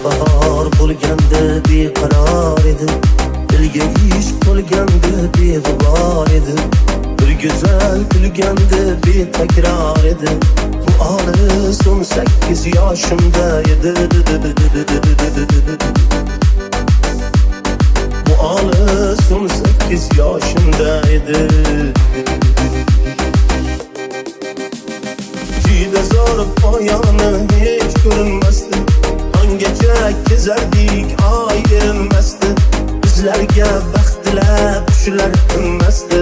bahar bo'lganda beqaror edi, dilga ishq to'lganda beg'ubor edi. Bir go'zal kulganda betakror edi. Bu olis 18 yoshimda edi. Bu olis 18 yoshimda edi. Juda zo'r poyoni hech ko'rinmasdi. Hangacha kezardik oy erinmasdi. Bizlarga baxt tilab qushlar tinmasdi.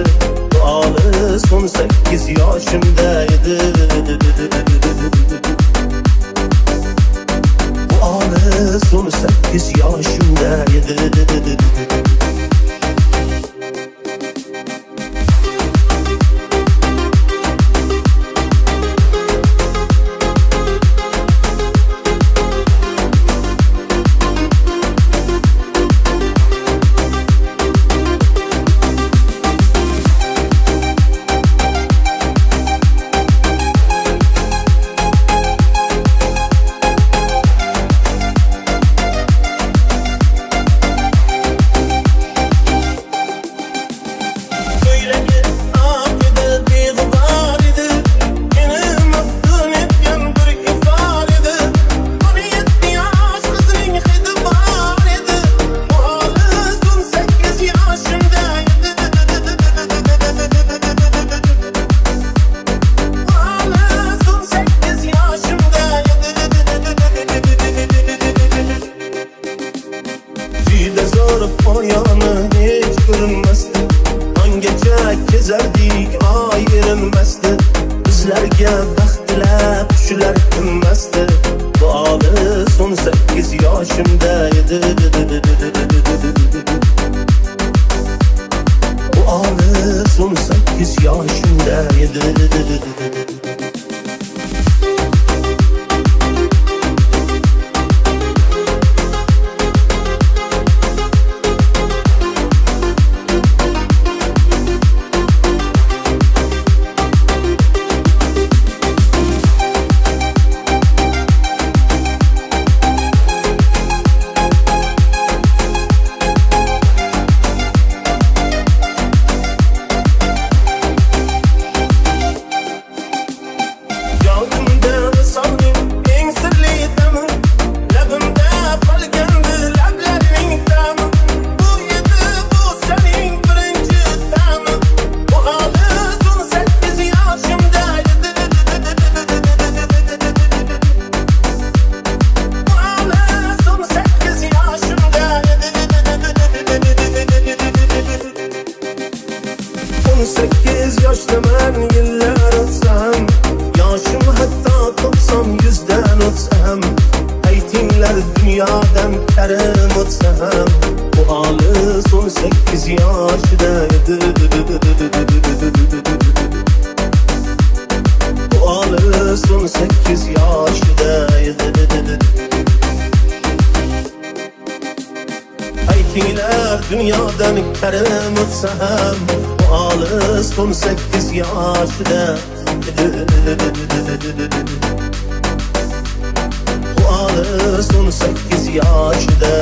Bu olis 18 yoshimda edi. Bu olis 18 yoshimda edi. Poyoni hech ko'rinmasdi. Hangacha kezardik oy erinmasdi. Bizlarga baxt tilab qushlar tinmasdi. Bu olis 18 yoshimda edi. Bu olis 18 yoshimda edi. Yoshdaman yillar o'tsam, yoshim hatto 90-100dan o'tsam, aytinglar dunyodan karim o'tsam, bu olis 18 yoshida edi. Bu olis 18 yoshida edi. Aytinglar dunyodan karim o'tsam, bu olis 18 yoshida edi. Bu olis 18 yoshida